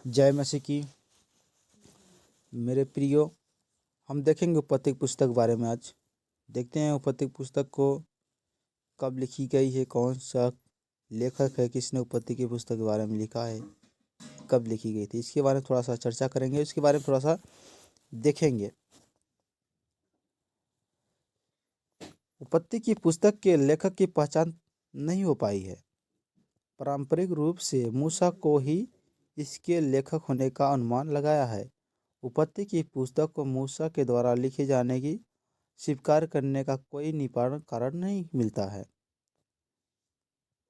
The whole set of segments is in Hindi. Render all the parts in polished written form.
जय मसीह की। मेरे प्रियो, हम देखेंगे उपपत्ति पुस्तक बारे में। आज देखते हैं उपपत्ति पुस्तक को कब लिखी गई है, कौन सा लेखक है, किसने उपपत्ति की पुस्तक के बारे में लिखा है, कब लिखी गई थी, इसके बारे में थोड़ा सा चर्चा करेंगे। इसके बारे में थोड़ा सा देखेंगे। उपपत्ति की पुस्तक के लेखक की पहचान नहीं हो पाई है। पारंपरिक रूप से मूसा को ही इसके लेखक होने का अनुमान लगाया है। उपपत्ति की पुस्तक को मूसा के द्वारा लिखे जाने की स्वीकार करने का कोई निवारण कारण नहीं मिलता है।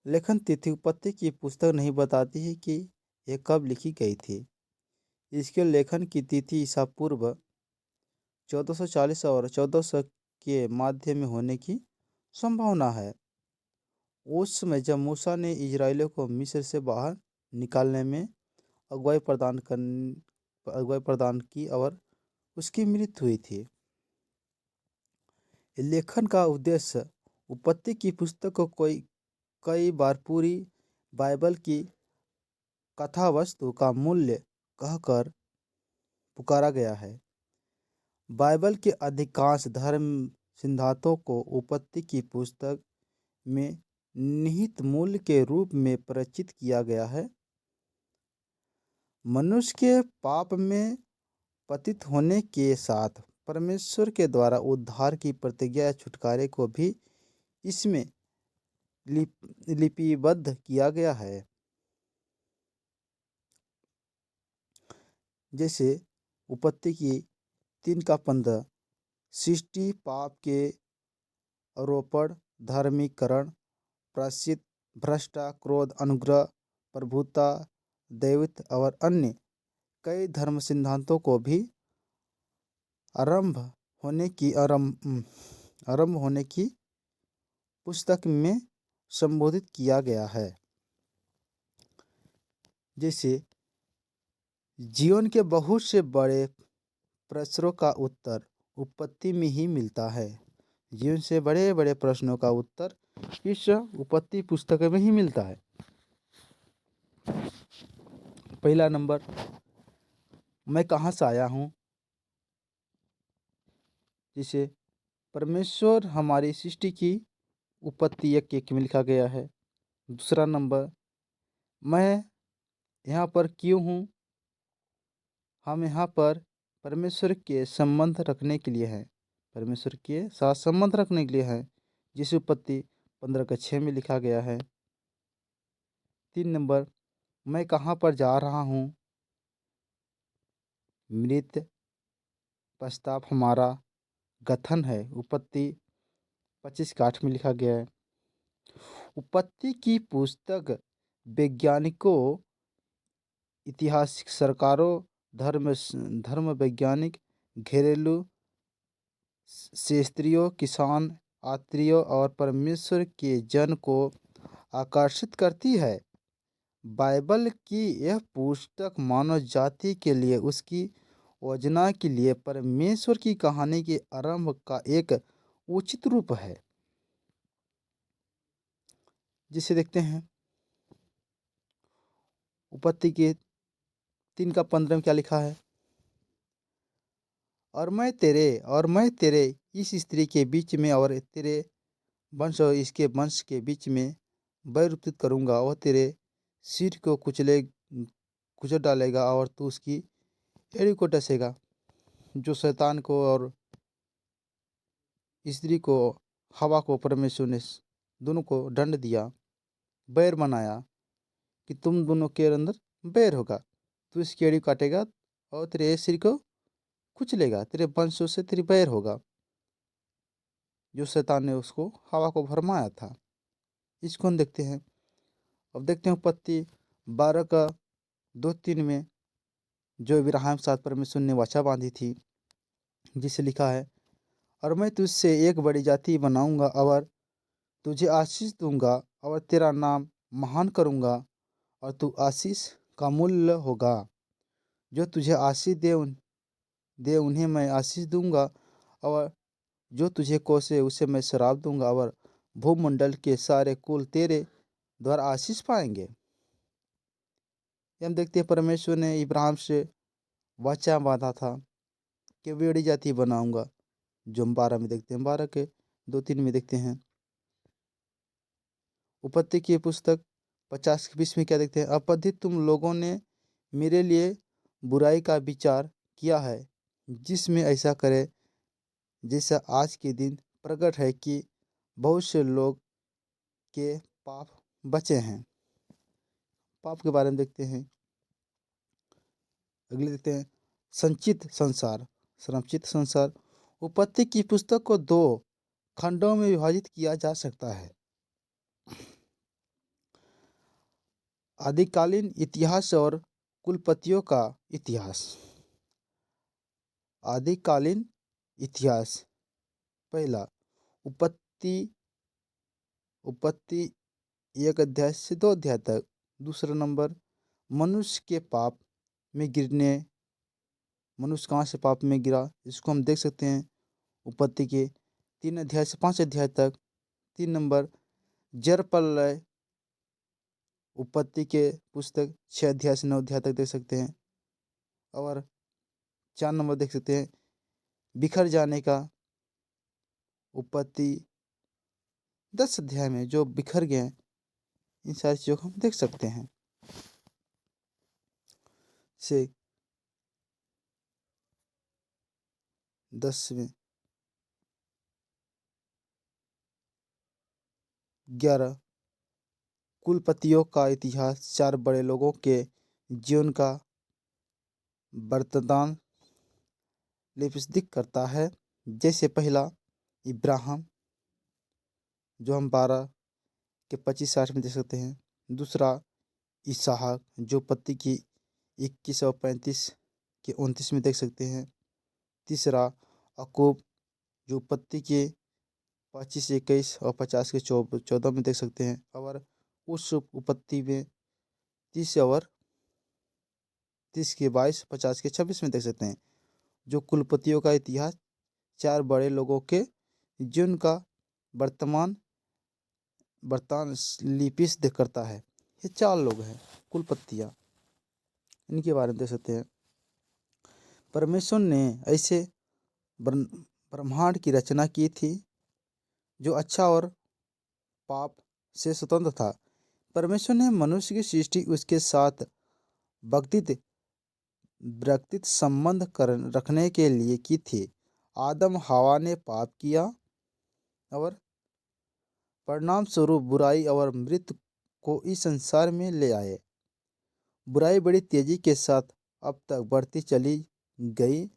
लेखन तिथि उपपत्ति की पुस्तक नहीं बताती है कि यह कब लिखी गई थी। इसके लेखन की तिथि ईसा पूर्व 1440 और 1400 के मध्य में होने की संभावना है। उस समय जब मूसा ने इजरायलियों को मिस्र से बाहर निकालने में अगुवाई प्रदान की और उसकी मृत्यु हुई थी। लेखन का उद्देश्य उपपत्ति की पुस्तक को कई बार पूरी बाइबल की कथा वस्तु का मूल्य कहकर पुकारा गया है। बाइबल के अधिकांश धर्म सिद्धांतों को उपपत्ति की पुस्तक में निहित मूल्य के रूप में परिचित किया गया है। मनुष्य के पाप में पतित होने के साथ परमेश्वर के द्वारा उद्धार की प्रतिज्ञा या छुटकारे को भी इसमें लिपिबद्ध किया गया है। जैसे उपपत्ति की 3:15 सृष्टि, पाप के आरोपण, धार्मिकरण, प्रायश्चित, भ्रष्टा, क्रोध, अनुग्रह, प्रभुता, दैवत्व और अन्य कई धर्म सिद्धांतों को भी आरंभ होने की पुस्तक में संबोधित किया गया है। जैसे जीवन के बहुत से बड़े प्रश्नों का उत्तर उपपत्ति में ही मिलता है। जीवन से बड़े बड़े प्रश्नों का उत्तर इस उपपत्ति पुस्तक में ही मिलता है। पहला नंबर, मैं कहाँ से आया हूँ। जिसे परमेश्वर हमारी सृष्टि की उपपत्ति 1:1 में लिखा गया है। दूसरा नंबर, मैं यहाँ पर क्यों हूँ। हम यहाँ पर परमेश्वर के संबंध रखने के लिए हैं, परमेश्वर के साथ संबंध रखने के लिए हैं, जिस उपपत्ति 15:6 में लिखा गया है। 3 नंबर, मैं कहाँ पर जा रहा हूँ। मृत प्रस्ताव हमारा गठन है, उपपत्ति 25:8 में लिखा गया है। उपपत्ति की पुस्तक वैज्ञानिकों, ऐतिहासिक सरकारों, धर्म वैज्ञानिक, घरेलू क्षेत्रीय किसान, यात्रियों और परमेश्वर के जन को आकर्षित करती है। बाइबल की यह पुस्तक मानव जाति के लिए उसकी योजना के लिए परमेश्वर की कहानी के आरंभ का एक उचित रूप है। जिसे देखते हैं उपपत्ति के 3:15 में क्या लिखा है। और मैं तेरे इस स्त्री के बीच में और तेरे वंश और इसके वंश के बीच में बैर उत्पन्न करूँगा, और तेरे सिर को कुचल डालेगा और तू उसकी एड़ी को डसेगा। जो शैतान को और स्त्री को, हवा को परमेश्वर ने दोनों को दंड दिया, बैर बनाया कि तुम दोनों के अंदर बैर होगा, तू इसकी एड़ी काटेगा और तेरे सिर को कुचलेगा, तेरे वंशों से तेरी बैर होगा। जो शैतान ने उसको, हवा को भरमाया था। इसको हम देखते हैं। अब देखते हैं उपपत्ति 12:2-3 में जो इब्राहिम के साथ परमेश्वर ने वाचा बांधी थी, जिसे लिखा है, और मैं तुझसे एक बड़ी जाति बनाऊंगा और तुझे आशीष दूंगा और तेरा नाम महान करूंगा और तू आशीष का मूल्य होगा। जो तुझे आशीष दे उन्हें मैं आशीष दूंगा, और जो तुझे कोसे उसे मैं श्राप दूंगा, और भूमंडल के सारे कुल तेरे द्वारा आशीष पाएंगे। हम देखते हैं परमेश्वर ने इब्राहिम से वाचा बांधा था कि बड़ी जाति बनाऊंगा, जो हम 12 में देखते हैं, 12 के 2-3 में देखते हैं। उत्पत्ति की पुस्तक 50 के 20 में क्या देखते हैं, अपधित तुम लोगों ने मेरे लिए बुराई का विचार किया है, जिसमें ऐसा करे जैसा आज के दिन प्रकट है कि बहुत से लोग के पाप बचे हैं। पाप के बारे में देखते हैं। अगले देखते हैं संचित संसार, संचित संसार। उत्पत्ति की पुस्तक को 2 खंडों में विभाजित किया जा सकता है। आदिकालीन इतिहास और कुलपतियों का इतिहास। आदिकालीन इतिहास, पहला उत्पत्ति उत्पत्ति 1 अध्याय से 2 अध्याय तक। दूसरा नंबर मनुष्य के पाप में गिरने, मनुष्य कहाँ से पाप में गिरा, इसको हम देख सकते हैं उत्पत्ति के 3 अध्याय से 5 अध्याय तक। 3 नंबर जल प्रलय, उत्पत्ति के पुस्तक 6 अध्याय से 9 अध्याय तक देख सकते हैं। और 4 नंबर देख सकते हैं बिखर जाने का, उत्पत्ति 10 अध्याय में जो बिखर गए, इन सारी चीज़ों को हम देख सकते हैं। से 10 में 11 कुलपतियों का इतिहास 4 बड़े लोगों के जीवन का वर्तमान लिपस्टिक करता है। जैसे पहला इब्राहिम, जो हम 12 के 25-60 में देख सकते हैं। दूसरा इसहाक, जो उत्पत्ति की 21 और 35 के 29 में देख सकते हैं। तीसरा याकूब, जो उत्पत्ति के 25 21 और 50 के 14 में देख सकते हैं। और उस उत्पत्ति में 30 और 30 के 22, 50 के 26 में देख सकते हैं। जो कुलपतियों का इतिहास 4 बड़े लोगों के जीवन का वर्तमान लिपिस्थ करता है। ये 4 लोग हैं कुलपतियाँ, इनके बारे में देख सकते हैं। परमेश्वर ने ऐसे ब्रह्मांड की रचना की थी जो अच्छा और पाप से स्वतंत्र था। परमेश्वर ने मनुष्य की सृष्टि उसके साथ व्यक्तित्व संबंध रखने के लिए की थी। आदम हवा ने पाप किया और परिणाम स्वरूप बुराई और मृत्यु को इस संसार में ले आए। बुराई बड़ी तेजी के साथ अब तक बढ़ती चली गई,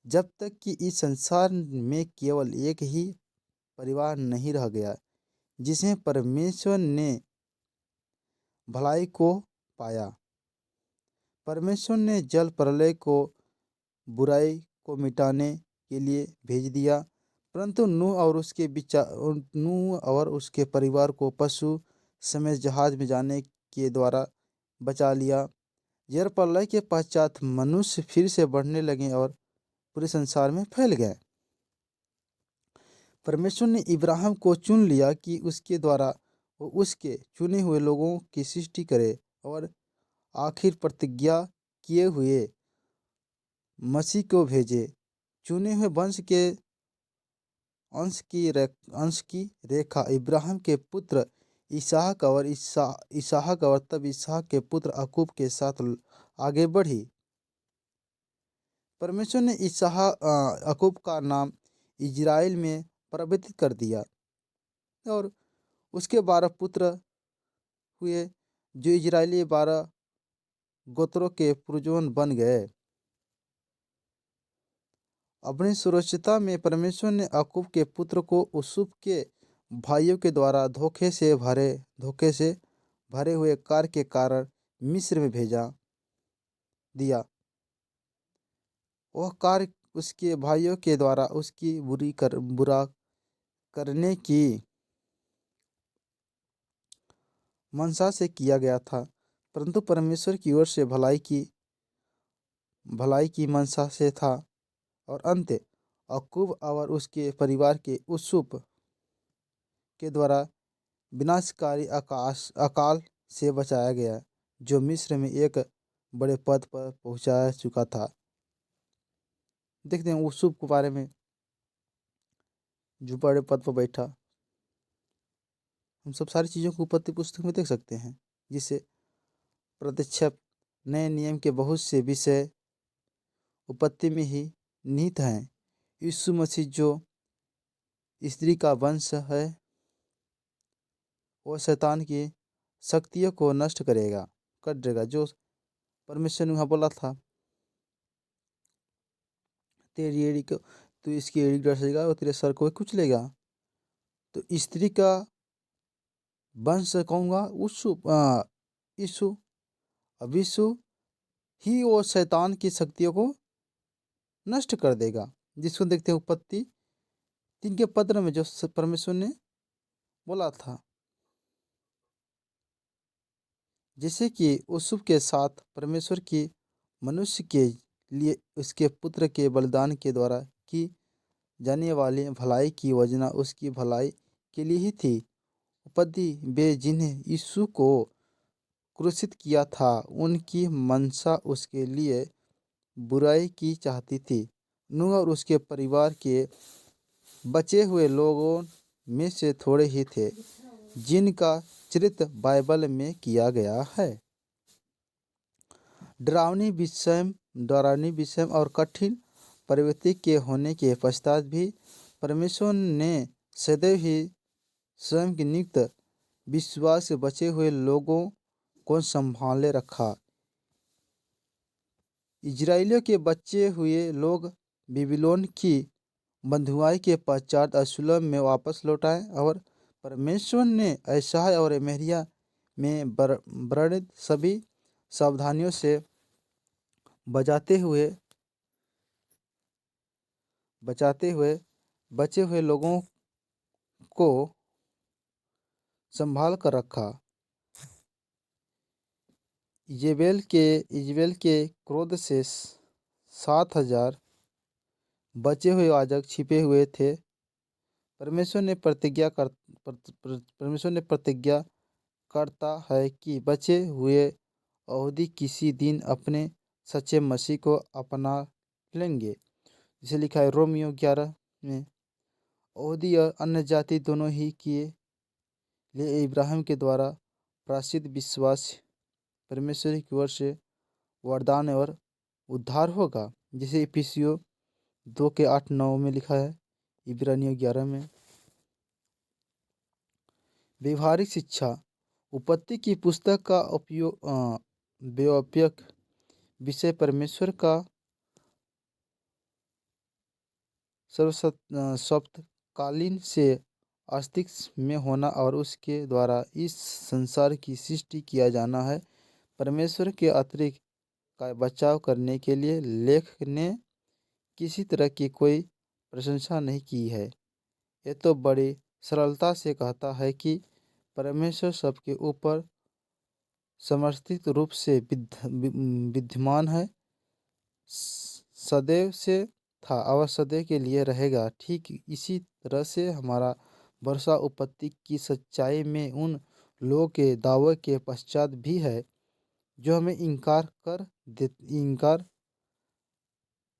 जब तक कि इस संसार में केवल एक ही परिवार नहीं रह गया जिसमें परमेश्वर ने भलाई को पाया। परमेश्वर ने जल प्रलय को बुराई को मिटाने के लिए भेज दिया, परंतु नूह और उसके परिवार को पशु समेत जहाज में जाने के द्वारा बचा लिया। जल प्रलय के पश्चात मनुष्य फिर से बढ़ने लगे और पूरे संसार में फैल गए। परमेश्वर ने इब्राहिम को चुन लिया कि उसके द्वारा वो उसके चुने हुए लोगों की सृष्टि करे और आखिर प्रतिज्ञा किए हुए मसीह को भेजे। चुने हुए अंश की रेखा इब्राहिम के पुत्र इसहाक और तब इसहाक के पुत्र याकूब के साथ आगे बढ़ी। परमेश्वर ने याकूब का नाम इजराइल में परिवर्तित कर दिया और उसके 12 पुत्र हुए, जो इजरायली 12 गोत्रों के पुरजोन बन गए। अपनी सुरक्षिता में परमेश्वर ने याकूब के पुत्र को यूसुफ के भाइयों के द्वारा धोखे से भरे हुए कार्य के कारण मिस्र में भेजा दिया। वह कार्य उसके भाइयों के द्वारा उसकी बुरा करने की मनसा से किया गया था, परंतु परमेश्वर की ओर से भलाई की मनसा से था। और अंत याकूब और उसके परिवार के यूसुफ के द्वारा विनाशकारी अकाल से बचाया गया, जो मिस्र में एक बड़े पद पर पहुंचा चुका था। देखते हैं यूसुफ के बारे में, जो बड़े पद पर बैठा। हम सब सारी चीज़ों को उत्पत्ति पुस्तक में देख सकते हैं, जिसे प्रत्यक्ष नए नियम के बहुत से विषय उत्पत्ति में ही निहित हैं। यीशु मसीह जो स्त्री का वंश है, वो शैतान की शक्तियों को नष्ट करेगा, कर देगा। जो परमेश्वर ने वहाँ बोला था, तेरी एड़ी को तू इसकी एड़ी डसेगा और तेरे सर को कुचलेगा। तो स्त्री का वंश कहूँगा यीशु। अब यीशु ही वो शैतान की शक्तियों को नष्ट कर देगा, जिसको देखते हैं उत्पत्ति 3 के पत्र में जो परमेश्वर ने बोला था। जैसे कि यूसुफ के साथ परमेश्वर की मनुष्य के लिए उसके पुत्र के बलिदान के द्वारा की जाने वाली भलाई की योजना उसकी भलाई के लिए ही थी। उपति वे जिन्हें यीशु को क्रूसित किया था, उनकी मंशा उसके लिए बुराई की चाहती थी। नूह और उसके परिवार के बचे हुए लोगों में से थोड़े ही थे जिनका चरित्र बाइबल में किया गया है। डरावनी विषय और कठिन प्रवृत्ति के होने के पश्चात भी परमेश्वर ने सदैव ही स्वयं के नियुक्त विश्वास से बचे हुए लोगों को संभाले रखा। इजराइलियों के बचे हुए लोग बेबीलोन की बंधुआई के पश्चात अशुलम में वापस लौट आए और परमेश्वर ने यशायाह और यिर्मयाह में वर्णित सभी सावधानियों से बचाते हुए बचे हुए लोगों को संभाल कर रखा। इजेबेल के क्रोध से 7,000 बचे हुए याजक छिपे हुए थे। परमेश्वर ने प्रतिज्ञा करता है कि बचे हुए यहूदी किसी दिन अपने सच्चे मसीह को अपना लेंगे। जिसे लिखा है रोमियो 11 में। यहूदी और अन्य जाति दोनों ही के लिए इब्राहिम के द्वारा प्रायश्चित विश्वास परमेश्वर की ओर से वरदान और उद्धार होगा, जिसे इफिसियों 2 के 8-9 में लिखा है, इब्रानियों 11 में। व्यवहारिक शिक्षा। उत्पत्ति की पुस्तक का व्यापक विषय परमेश्वर का सर्वसत्ताकालीन से अस्तित्व में होना और उसके द्वारा इस संसार की सृष्टि किया जाना है। परमेश्वर के अतिरिक्त का बचाव करने के लिए लेखक ने किसी तरह की कोई प्रशंसा नहीं की है। यह तो बड़ी सरलता से कहता है कि परमेश्वर सबके ऊपर समर्थित रूप से विद्यमान है, सदैव से था और सदैव के लिए रहेगा। ठीक इसी तरह से हमारा भरोसा उत्पत्ति की सच्चाई में उन लोगों के दावे के पश्चात भी है जो हमें इनकार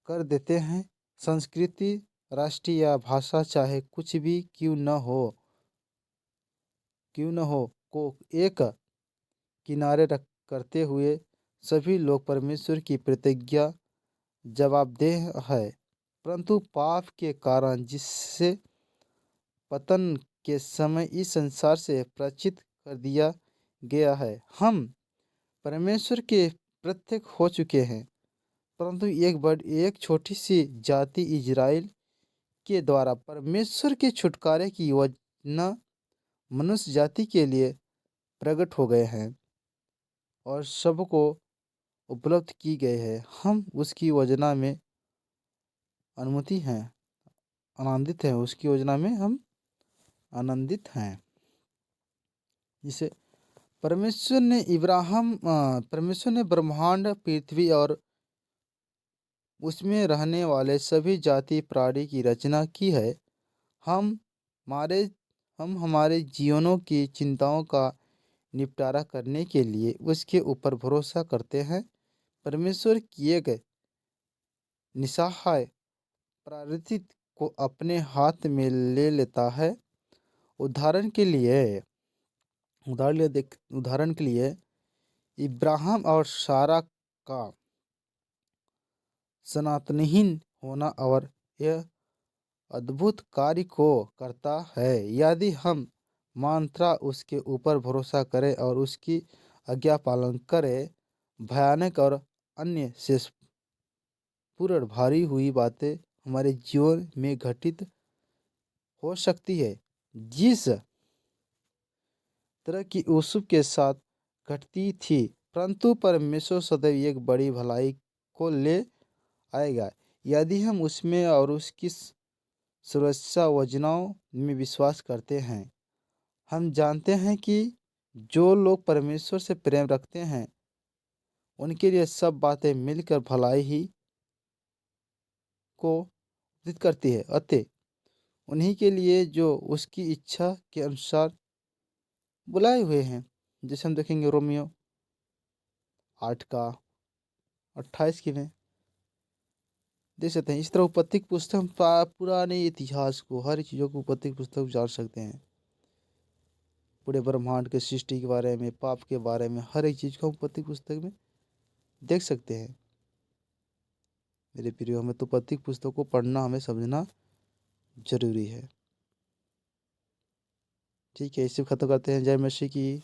कर देते हैं। संस्कृति, राष्ट्रीय या भाषा चाहे कुछ भी क्यों न हो को एक किनारे रख करते हुए सभी लोग परमेश्वर की प्रतिज्ञा जवाबदेह है। परंतु पाप के कारण जिससे पतन के समय इस संसार से प्रचित कर दिया गया है, हम परमेश्वर के प्रत्यक्ष हो चुके हैं। परंतु एक छोटी सी जाति इजराइल के द्वारा परमेश्वर के छुटकारे की योजना मनुष्य जाति के लिए प्रकट हो गए हैं और सबको उपलब्ध की गए हैं। हम उसकी योजना में आनंदित हैं। उसकी योजना में हम आनंदित हैं। जिसे परमेश्वर ने ब्रह्मांड, पृथ्वी और उसमें रहने वाले सभी जाति प्राणी की रचना की है। हम हमारे जीवनों की चिंताओं का निपटारा करने के लिए उसके ऊपर भरोसा करते हैं। परमेश्वर की एक निस्सहाय प्रवृत्ति को अपने हाथ में ले लेता है। उदाहरण के लिए उदाहरण के लिए इब्राहिम और सारा का सनातनहीन होना और यह अद्भुत कार्य को करता है। यदि हम मात्रा उसके ऊपर भरोसा करें और उसकी आज्ञा पालन करें, भयानक और अन्य से पूर्ण भारी हुई बातें हमारे जीवन में घटित हो सकती है। जिस तरह की यूसुफ के साथ घटती थी, परंतु परमेश्वर सदैव एक बड़ी भलाई को ले आएगा यदि हम उसमें और उसकी सुरक्षा योजनाओं में विश्वास करते हैं। हम जानते हैं कि जो लोग परमेश्वर से प्रेम रखते हैं उनके लिए सब बातें मिलकर भलाई ही को उचित करती है। अतः उन्हीं के लिए जो उसकी इच्छा के अनुसार बुलाए हुए हैं। जैसे हम देखेंगे रोमियो 8 का 28 की में देख सकते हैं। इस तरह उपत्ति की पुस्तक हम पुराने इतिहास को, हर चीज़ों को उपत्ति की पुस्तक में जान सकते हैं। पूरे ब्रह्मांड के सृष्टि के बारे में, पाप के बारे में, हर एक चीज़ को हम उपत्ति की पुस्तक में देख सकते हैं। मेरे प्रियो, हमें तो उपत्ति की पुस्तक को पढ़ना, हमें समझना जरूरी है। ठीक है, इसे खत्म करते हैं। जय मसीह की।